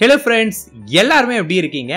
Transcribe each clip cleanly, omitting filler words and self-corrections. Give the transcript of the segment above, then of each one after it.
Hello friends, எல்லாரும் எப்படி இருக்கீங்க?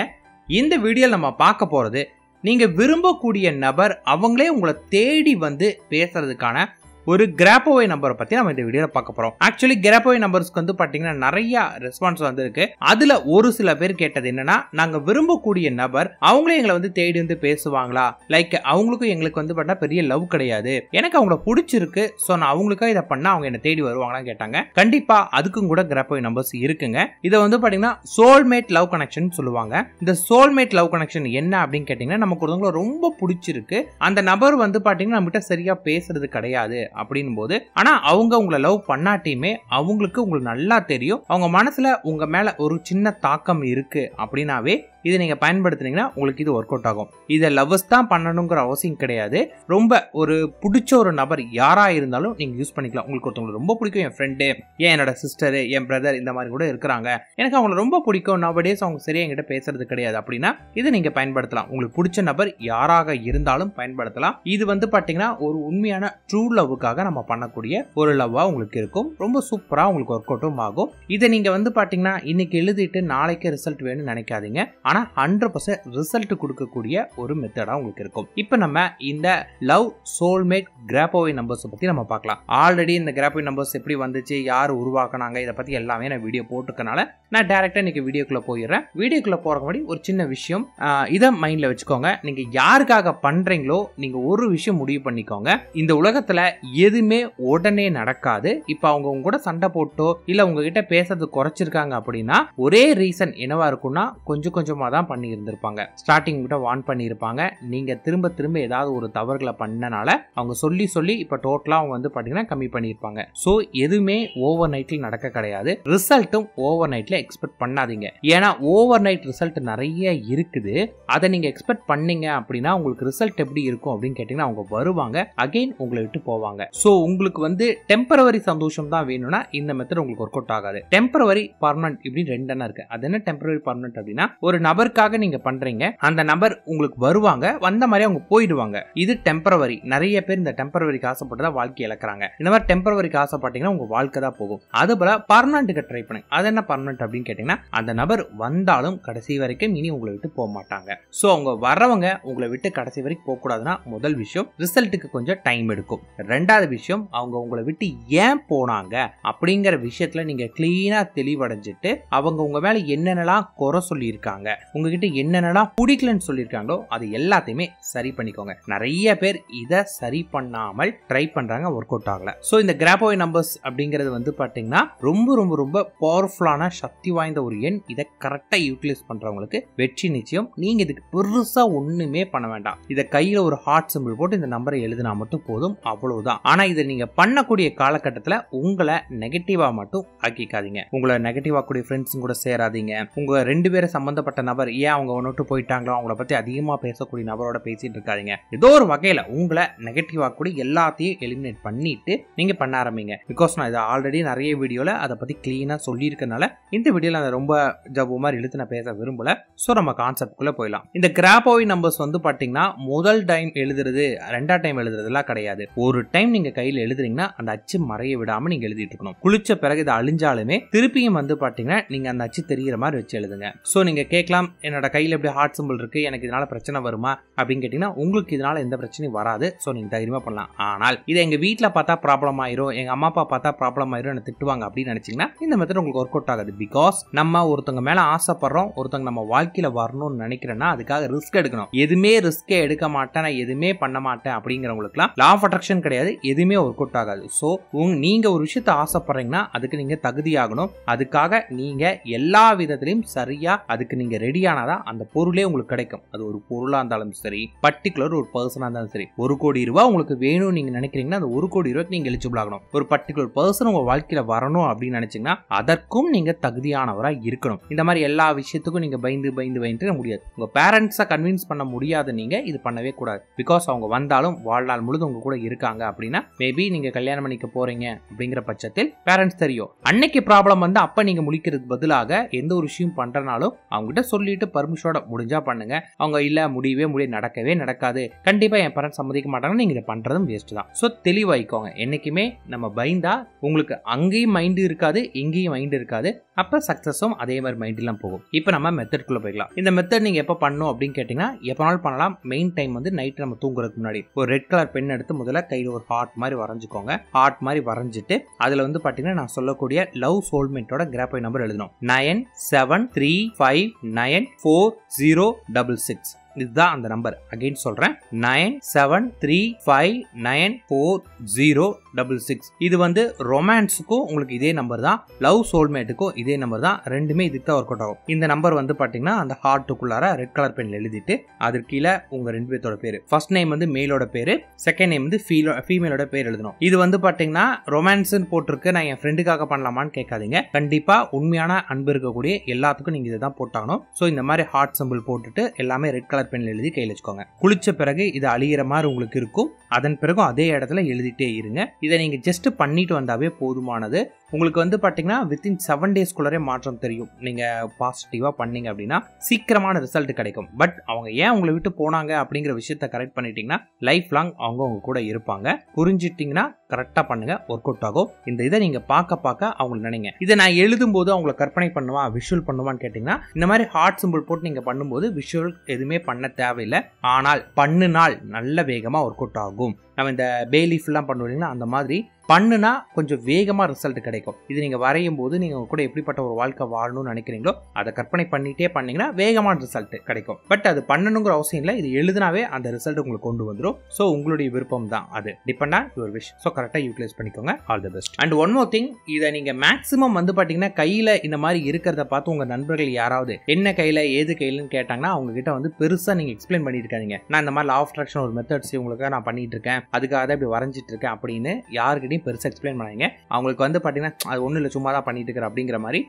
இந்த வீடியோல நம்ம பார்க்க போறது நீங்க விரும்பக்கூடிய நபர் அவங்களே உங்களை தேடி வந்து பேசுறதுக்கான ஒரு கிராப்போவே நம்பரை பத்தி நம்ம இந்த வீடியோல பார்க்க போறோம். ஆக்சுவலி கிராப்போவே நம்பர்ஸ்க்கு வந்து பாத்தீங்கன்னா நிறைய ரெஸ்பான்ஸ் வந்திருக்கு. அதுல ஒரு சில பேர் கேட்டது என்னன்னா, நாங்க விரும்பக்கூடிய நபர் அவங்களே எங்களை வந்து தேடி வந்து பேசுவாங்களா, லைக் அவங்களுக்கும் எங்களுக்கு வந்து பார்த்தா பெரிய லவ் கிடையாது, எனக்கு அவங்கள பிடிச்சிருக்கு, ஸோ நான் அவங்களுக்காக இதை பண்ணா அவங்க என்ன தேடி வருவாங்களான்னு கேட்டாங்க. கண்டிப்பா அதுக்கும் கூட கிராப்போவே நம்பர்ஸ் இருக்குங்க. இதை வந்து பாத்தீங்கன்னா சோல்மேட் லவ் கனெக்ஷன் சொல்லுவாங்க. இந்த சோல்மேட் லவ் கனெக்ஷன் என்ன அப்படின்னு கேட்டீங்கன்னா, நமக்கு ஒருத்தவங்களை ரொம்ப பிடிச்சிருக்கு, அந்த நபர் வந்து பாத்தீங்கன்னா நம்ம கிட்ட சரியா பேசுறது கிடையாது அப்படின்னும் போது, ஆனா அவங்க உங்களை லவ் பண்ணாட்டியுமே அவங்களுக்கு உங்களுக்கு நல்லா தெரியும், அவங்க மனசுல உங்க மேல ஒரு சின்ன தாக்கம் இருக்கு அப்படின்னாவே இதை நீங்க பயன்படுத்தினீங்கன்னா உங்களுக்கு இது ஒர்க் அவுட் ஆகும். இதை லவ்வர்ஸ் தான் பண்ணணுங்கிற அவசியம் கிடையாது. ரொம்ப ஒரு பிடிச்ச ஒரு நபர் யாரா இருந்தாலும் நீங்க யூஸ் பண்ணிக்கலாம். உங்களுக்கு ஒருத்தவங்களுக்கு ரொம்ப பிடிக்கும், என் ஃப்ரெண்டு, என்னோட சிஸ்டர், என் பிரதர், இந்த மாதிரி கூட இருக்கிறாங்க, எனக்கு அவங்களை ரொம்ப பிடிக்கும், நவடேஸ் அவங்க சரியா என்கிட்ட பேசுறது கிடையாது அப்படின்னா இதை நீங்க பயன்படுத்தலாம். உங்களுக்கு பிடிச்ச நபர் யாராக இருந்தாலும் பயன்படுத்தலாம். இது வந்து பாத்தீங்கன்னா ஒரு உண்மையான ட்ரூ லவ்வுக்காக நம்ம பண்ணக்கூடிய ஒரு லவ்வா உங்களுக்கு இருக்கும். ரொம்ப சூப்பரா உங்களுக்கு ஒர்க் அவுட்டும் ஆகும். இதை நீங்க வந்து பாத்தீங்கன்னா இன்னைக்கு எழுதிட்டு நாளைக்கு ரிசல்ட் வேணும்னு நினைக்காதீங்க. ஆனா 100% ரிசல்ட் கொடுக்கக்கூடிய ஒரு மெத்தடா உங்களுக்கு இருக்கும். இப்போ நம்ம இந்த லவ் சோல்மேட் கிராப்போவே நம்பர்ஸ் பத்தி நம்ம பார்க்கலாம். ஆல்ரெடி இந்த கிராப்போவே நம்பர்ஸ் எப்படி வந்துச்சு, யார் உருவாக்குனாங்க, இதை பத்தி எல்லாமே நான் வீடியோ போட்டுக்கனால நான் டைரக்டா இன்னைக்கு வீடியோக்குள்ள போயிடுறேன். வீடியோக்குள்ள போறதுக்கு முன்னாடி ஒரு சின்ன விஷயம், இதை மைண்ட்ல வச்சுக்கோங்க. நீங்க யாருக்காக பண்றீங்களோ நீங்க ஒரு விஷயம் முடிவு பண்ணிக்கோங்க, இந்த உலகத்துல எதுவுமே உடனே நடக்காது. இப்ப அவங்க உங்க கூட சண்டை போட்டோ இல்ல உங்ககிட்ட பேசுறது குறைச்சிருக்காங்க அப்படின்னா ஒரே ரீசன் என்னவா இருக்கும்னா, கொஞ்சம் கொஞ்சமா தான் பண்ணி இருந்திருப்பாங்க. ஸ்டார்டிங் கிட்ட வார்ன் பண்ணியிருப்பாங்க. நீங்க திரும்ப திரும்ப ஏதாவது ஒரு தவறுகளை பண்ணனால அவங்க சொல்லி சொல்லி இப்ப டோட்டலா அவங்க வந்து பாத்தீங்கன்னா கம்மி பண்ணியிருப்பாங்க. சோ எதுவுமே ஓவர் நைட்ல நடக்க கிடையாது. ரிசல்ட்டும் ஓவர் நைட்ல எக்ஸ்பெக்ட் பண்ணாதீங்க. ஏன்னா ஓவர் நைட் ரிசல்ட் நிறைய இருக்குது. அதை நீங்க எக்ஸ்பெக்ட் பண்ணீங்க அப்படின்னா உங்களுக்கு ரிசல்ட் எப்படி இருக்கும் அப்படின்னு கேட்டீங்கன்னா, அவங்க வருவாங்க, அகைன் உங்களை விட்டு போவாங்க. சோ உங்களுக்கு வந்து டெம்பரவரி சந்தோஷம் தான் வேணும்னா இந்த மெத்தட் உங்களுக்கு ஒர்க் அவுட் ஆகாது. டெம்பரவரி பர்மனன்ட் இப்படி ரெண்டெண்ணா இருக்கு. அது என்ன டெம்பரவரி பர்மனன்ட் அப்படின்னா, ஒரு நபருக்காக நீங்க பண்றீங்க, அந்த நபர் உங்களுக்கு வருவாங்க, வந்த மாதிரி அவங்க போயிடுவாங்க. இது டெம்பரவரி. நிறைய பேர் இந்த டெம்பரவரிக்கு ஆசைப்பட்டு தான் வாழ்க்கை இழக்கிறாங்க. இந்த மாதிரி டெம்பரவரிக்கு ஆசைப்பட்டீங்கன்னா உங்க வாழ்க்கை தான் போகும். அது போல பர்மனன்ட்க்கு ட்ரை பண்ணுங்க. அது என்ன பர்மனன்ட் அப்படின்னு கேட்டீங்கன்னா, அந்த நபர் வந்தாலும் கடைசி வரைக்கும் இனி உங்களை விட்டு போக மாட்டாங்க. சோ அவங்க வரவங்க உங்களை விட்டு கடைசி வரைக்கும் போக கூடாதுன்னா முதல் விஷயம் ரிசல்ட்டுக்கு கொஞ்சம் டைம் எடுக்கும். ரெண்டாவது விஷயம், அவங்க உங்களை விட்டு ஏன் போனாங்க அப்படிங்கிற விஷயத்துல நீங்க கிளீனா தெளிவடைஞ்சிட்டு அவங்க உங்க மேல என்னென்னலாம் குறை சொல்லி இருக்காங்க, உங்ககிட்ட என்னென்னலாம் பிடிக்கலன்னு சொல்லியிருக்காங்களோ அது எல்லாத்தையுமே சரி பண்ணிக்கோங்க. நிறைய பேர் இதை சரி பண்ணாமல் ட்ரை பண்றாங்க, ஒர்க் அவுட் ஆகல. சோ இந்த கிராப்போவே நம்பர்ஸ் அப்படிங்கிறது வந்து பாத்தீங்கன்னா ரொம்ப ரொம்ப ரொம்ப பவர்ஃபுல்லான சக்தி வாய்ந்த ஒரு எண். இதை கரெக்டா யூட்டிலைஸ் பண்றவங்களுக்கு வெற்றி நிச்சயம். நீங்க இதுக்கு பெருசா ஒண்ணுமே பண்ண வேண்டாம். இதை கையில ஒரு ஹார்ட் சிம்பிள் போட்டு இந்த நம்பரை எழுதினா மட்டும் போதும், அவ்வளவுதான். ஆனா இதை நீங்க பண்ணக்கூடிய காலகட்டத்தில் உங்களை நெகட்டிவா மட்டும் ஆக்கிக்காதீங்க. உங்களை நெகட்டிவா கூடிய ஃப்ரெண்ட்ஸ் கூட சேராதீங்க. உங்க ரெண்டு பேரை சம்பந்தப்பட்ட நபர் ஏன் அவங்க ஒன்னுட்டு போயிட்டாங்களோ அவங்கள பத்தி அதிகமா பேசக்கூடிய நபரோட பேசிட்டு இருக்காதீங்க. ஏதோ ஒரு வகையில உங்களை நெகட்டிவா கூட எல்லாத்தையும் எலிமினேட் பண்ணிட்டு நீங்க பண்ண ஆரம்பிங்க. பிகாஸ் நான் இதை ஆல்ரெடி நிறைய வீடியோல அதை பத்தி கிளீனா சொல்லி இருக்கனால இந்த வீடியோல நான் ரொம்ப ஜவ்வு மாதிரி இழுத்து நான் பேச விரும்பல. சோ நம்ம கான்செப்ட் குள்ள போயிடலாம். இந்த கிராப்போவே நம்பர்ஸ் வந்து பாத்தீங்கன்னா முதல் டைம் எழுதுறது, ரெண்டாவது டைம் எழுதுறதுலாம் கிடையாது. ஒரு டைம் நீங்க கையில எழுதுறீங்கன்னா அந்த அச்சு மறைய விடாம நீங்க எழுதிட்டு இருக்கணும். குளிச்ச பிறகு இது அழிஞ்சாலுமே திருப்பியும் வந்து பாத்தீங்கன்னா நீங்க அந்த அச்சு தெரிகிற மாதிரி வச்சு எழுதுங்க. சோ நீங்க கேட்கலாம், என்னோட கையில எப்படி ஹார்ட் சிம்பிள் இருக்கு, எனக்கு இதனால பிரச்சனை வருமா அப்படின்னு கேட்டீங்கன்னா, உங்களுக்கு இதனால எந்த பிரச்சனையும் வராது. சோ நீங்க தைரியமா பண்ணலாம். ஆனால் இதை எங்க வீட்டுல பார்த்தா ப்ராப்ளம் ஆயிரும், எங்க அம்மா அப்பா பார்த்தா ப்ராப்ளம் ஆயிரும், என்ன திட்டுவாங்க அப்படின்னு நினைச்சீங்கன்னா இந்த மெத்தட் உங்களுக்கு ஒர்க் அவுட் ஆகாது. பிகாஸ் நம்ம ஒருத்தவங்க மேல ஆசைப்படுறோம், ஒருத்தவங்க நம்ம வாழ்க்கையில வரணும்னு நினைக்கிறேன்னா அதுக்காக ரிஸ்க் எடுக்கணும். எதுவுமே ரிஸ்கே எடுக்க மாட்டேன், நான் எதுவுமே பண்ண மாட்டேன் அப்படிங்கிறவங்களுக்குலாம் லா ஆஃப் அட்ராக்ஷன் கிடையாது, எதுவுமே ஒர்க் அவுட் ஆகாது. சோ நீங்க ஒரு விஷயத்த ஆசைப்படுறீங்கன்னா அதுக்கு நீங்க தகுதியாகணும். அதுக்காக நீங்க எல்லா விதத்திலையும் சரியா அதுக்கு நீங்க ரெடியானாதான் அந்த பொருளே உங்களுக்கு கிடைக்கும். அது ஒரு பொருளா இருந்தாலும் சரி, பர்டிகுலர் ஒரு பர்சனா இருந்தாலும் சரி. 1 கோடி ரூபாய் உங்களுக்கு வேணும் நீங்க நினைக்கிறீங்கன்னா அந்த 1 கோடி ரூபாய்க்கு நீங்க எலிஜிபிள் ஆகணும். ஒரு பர்டிகுலர் பர்சன் உங்க வாழ்க்கையில வரணும் அப்படின்னு நினைச்சீங்கன்னா அதற்கும் நீங்க தகுதியானவரா இருக்கணும். இந்த மாதிரி எல்லா விஷயத்துக்கும் நீங்க பயந்து பயந்து பயந்து முடியாது. உங்க பேரண்ட்ஸை கன்வின்ஸ் பண்ண முடியாது, நீங்க இது பண்ணவே கூடாது. பிகாஸ் அவங்க வந்தாலும் வாழ்நாள் முழுது உங்க கூட இருக்காங்க அப்படின்னா மேபி நீங்க கல்யாணம் பண்ணிக்க போறீங்க அப்படிங்கிற பட்சத்தில் பேரண்ட்ஸ் தெரியும். அன்னைக்கு ப்ராப்ளம் வந்து அப்ப நீங்க முடிக்கிறதுக்கு பதிலாக எந்த ஒரு விஷயம் பண்றனாலும் அவங்க கிட்ட சொல்லிட்டு பர்மிஷனோட முடிஞ்சா பண்ணுங்க. அவங்க இல்ல முடியவே நடக்கவே நடக்காது, கண்டிப்பா என் பேரண்ட்ஸ் சம்மதிக்க மாட்டாங்க, நீங்க இதை பண்றதும் வேஸ்ட் தான். ஸோ தெளிவாய்க்கோங்க. என்னைக்குமே நம்ம பயந்தா உங்களுக்கு அங்கேயும் மைண்ட் இருக்காது, இங்கேயும் மைண்ட் இருக்காது. அப்ப சக்சஸும் அதே மாதிரி மைண்ட்லாம் போகும். இப்போ நம்ம மெத்தட்குள்ள போய்க்கலாம். இந்த மெத்தட் நீங்க எப்போ பண்ணணும் அப்படின்னு கேட்டீங்கன்னா எப்பனாலும் பண்ணலாம். மெயின் டைம் வந்து நைட் நம்ம தூங்குறதுக்கு முன்னாடி ஒரு ரெட் கலர் பென் எடுத்து முதல்ல கையில் ஒரு ஹார்ட் மாதிரி வரைஞ்சுக்கோங்க. ஹார்ட் மாதிரி வரைஞ்சிட்டு அதுல வந்து பாத்தீங்கன்னா நான் சொல்லக்கூடிய லவ் சோல்மேட்டோட கிராப் நம்பர் எழுதணும். 9735944066. இதுதான் அந்த நம்பர். அகைன் சொல்றேன், 9735944066. இது வந்து ரொமான்ஸுக்கும் உங்களுக்கு இதே நம்பர் தான், லவ் சோல்மேட்டுக்கும் இதே நம்பர் தான். ரெண்டுமே இதுக்கு தான் ஒர்க் அவுட் ஆகும். இந்த நம்பர் வந்து பாத்தீங்கன்னா அந்த ஹார்ட்டுக்குள்ளார ரெட் கலர் பென்ல எழுதிட்டு அதற்கு கீழே உங்க 2 பேர்த்தோட பேரு, ஃபர்ஸ்ட் நேம் வந்து மேலோட பேரு, செகண்ட் நேம் வந்து ஃபீமேலோட பேர் எழுதணும். இது வந்து பாத்தீங்கன்னா ரொமான்ஸ்னு போட்டிருக்கு, நான் என் ஃப்ரெண்டுக்காக பண்ணலாமான்னு கேட்காதீங்க. கண்டிப்பா உண்மையான அன்பு இருக்கக்கூடிய எல்லாத்துக்கும் நீங்க இதை தான் போட்டாகணும். ஸோ இந்த மாதிரி ஹார்ட் சிம்பிள் போட்டுட்டு எல்லாமே ரெட் கலர் பென்ல எழுதி கையில் வச்சுக்கோங்க. குளிச்ச பிறகு இது அழியிற மாதிரி உங்களுக்கு இருக்கும். அதன் பிறகு அதே இடத்துல எழுதிட்டே இருங்க. இதை நீங்க ஜஸ்ட் பண்ணிட்டு வந்தாவே போதுமானது. உங்களுக்கு வந்து பாத்தீங்கன்னா வித்தின் 7 டேஸ்க்குள்ளே மாற்றம் தெரியும். நீங்க பாசிட்டிவா பண்ணீங்க அப்படின்னா சீக்கிரமான ரிசல்ட் கிடைக்கும். பட் அவங்க ஏன் உங்களை விட்டு போனாங்க அப்படிங்கிற விஷயத்தை கரெக்ட் பண்ணிட்டீங்கன்னா லைஃப் லாங் அவங்க உங்க கூட இருப்பாங்க. புரிஞ்சிட்டீங்கன்னா கரெக்டா பண்ணுங்க, ஒர்க் அவுட் ஆகும். இந்த இதை நீங்க பார்க்க அவங்களுக்கு நினைங்க. இதை நான் எழுதும் போது அவங்களை கற்பனை பண்ணுவா, விஷுவல் பண்ணுவான்னு கேட்டீங்கன்னா இந்த மாதிரி ஹார்ட் சிம்பிள் போட்டு நீங்க பண்ணும்போது விஷுவல் எதுவுமே பண்ண தேவையில்லை. ஆனால் பண்ணுனால் நல்ல வேகமா ஒர்க் அவுட் ஆகும். நம்ம இந்த பேலீஃப் எல்லாம் பண்ணுவீங்கன்னா அந்த மாதிரி பண்ணுனா கொஞ்சம் வேகமா ரிசல்ட் கிடைக்கும். இது நீங்க வரையும் போது நீங்க கூட எப்படிப்பட்ட ஒரு வாழ்க்கை வாழணும்னு நினைக்கிறீங்களோ அதை கற்பனை பண்ணிட்டே பண்ணீங்கன்னா வேகமான ரிசல்ட் கிடைக்கும். பட் அது பண்ணணுங்கிற அவசியம் இல்லை, இது எழுதினாவே அந்த ரிசல்ட் உங்களுக்கு கொண்டு வந்துடும். ஸோ உங்களுடைய விருப்பம் தான், அது depend on your wish. So கரெக்டாக யூட்டிலைஸ் பண்ணிக்கோங்க. All the best. And one more thing, இதை நீங்க மேக்ஸிமம் வந்து பாத்தீங்கன்னா கையில இந்த மாதிரி இருக்கிறத பார்த்து உங்க நண்பர்கள் யாராவது என்ன கையில ஏது கையிலன்னு கேட்டாங்கன்னா அவங்க கிட்ட வந்து பெருசா நீங்க எக்ஸ்பிளைன் பண்ணிட்டு இருக்காதீங்க. நான் இந்த மாதிரி லா ஆஃப் அட்ராக்ஷன் ஒரு மெத்தட்ஸ் உங்களுக்கு நான் பண்ணிட்டு இருக்கேன், அதுக்காக தான் இப்படி வரைஞ்சிட்டு இருக்கேன் அப்படின்னு யாருக்கிட்டையும் பெருசா எக்ஸ்பிளைன் பண்ணாங்க. அவங்களுக்கு வந்து பாத்தீங்கன்னா அது ஒண்ணு இல்ல சும்மா தான் பண்ணிட்டு இருக்கிற அப்படிங்கிற மாதிரி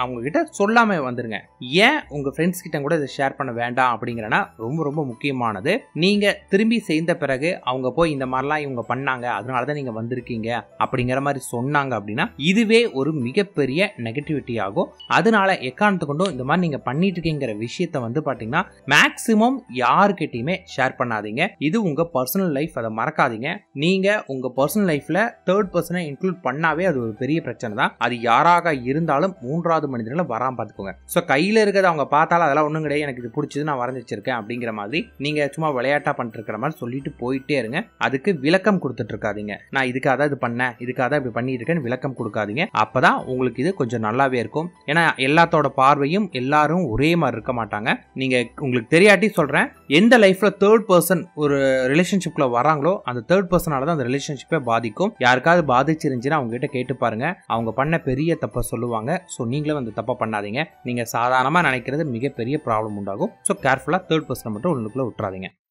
அவங்க கிட்ட சொல்லாம வந்துருங்க. ஏன் உங்க ஃப்ரெண்ட்ஸ் கிட்ட கூட இதை ஷேர் பண்ண வேண்டாம் அப்படிங்கிறனா ரொம்ப முக்கியமானது. நீங்க திரும்பி செய்த பிறகு அவங்க போய் இந்த மாதிரிலாம் இவங்க பண்ணாங்க அதனாலதான் நீங்க வந்திருக்கீங்க அப்படிங்கிற மாதிரி சொன்னாங்க அப்படின்னா இதுவே ஒரு மிகப்பெரிய நெகட்டிவிட்டி ஆகும். அதனால எக்காரணத்தை கொண்டும் இந்த மாதிரி நீங்க பண்ணிட்டு இருக்கீங்கிற விஷயத்த வந்து பாத்தீங்கன்னா மேக்சிமம் யாருக்கிட்டையுமே ஷேர் பண்ணாதீங்க. இது உங்க பர்சனல் லைஃப், அதை மறக்காதீங்க. நீங்க உங்க பர்சனல் லைஃப்ல தேர்ட் பர்சனை இன்க்ளூட் பண்ணாவே அது ஒரு பெரிய பிரச்சனை தான். அது யாராக இருந்தாலும் 3வது மனிதர்களை வராம பார்த்துக்கோங்க. ஸோ கையில இருக்கிறத அவங்க பார்த்தாலும் அதெல்லாம் ஒன்றும் கிடையாது, எனக்கு இது பிடிச்சது நான் வரைஞ்சி வச்சிருக்கேன் அப்படிங்கிற மாதிரி நீங்க சும்மா விளையாட்டா பண்ணிட்டு இருக்கிற மாதிரி சொல்லிட்டு போயிட்டே இருங்க. அதுக்கு விளக்கம் கொடுத்துட்டு இருக்காதீங்க. நான் இதுக்காக தான் இது பண்ணேன், இதுக்காக தான் இப்படி பண்ணிட்டு இருக்கேன்னு விளக்கம் கொடுக்காதீங்க. அப்பதான் உங்களுக்கு இது கொஞ்சம் நல்லாவே இருக்கும். ஏன்னா எல்லாத்தோட பார்வையும் எல்லாரும் ஒரே மாதிரி இருக்க மாட்டாங்க. நீங்க உங்களுக்கு தெரியாட்டி சொல்றேன், எந்த லைஃப்ல தேர்ட் பர்சன் ஒரு ரிலேஷன்ஷிப்ல வராங்களோ அந்த தேர்ட் பர்சனால தான் அந்த ரிலேஷன்ஷிப்பை பாதிக்கும். யாருக்காவது பாதிச்சிருந்துச்சுன்னா அவங்க கிட்ட கேட்டு பாருங்க, அவங்க பண்ண பெரிய தப்பை சொல்லுவாங்க. ஸோ நீங்களும் அந்த தப்பை பண்ணாதீங்க. நீங்க சாதாரணமா நினைக்கிறது மிகப்பெரிய ப்ராப்ளம் உண்டாகும். ஸோ கேர்ஃபுல்லா தேர்ட் பர்சனை மட்டும் உங்களுக்குள்ள விட்டுறாதீங்க.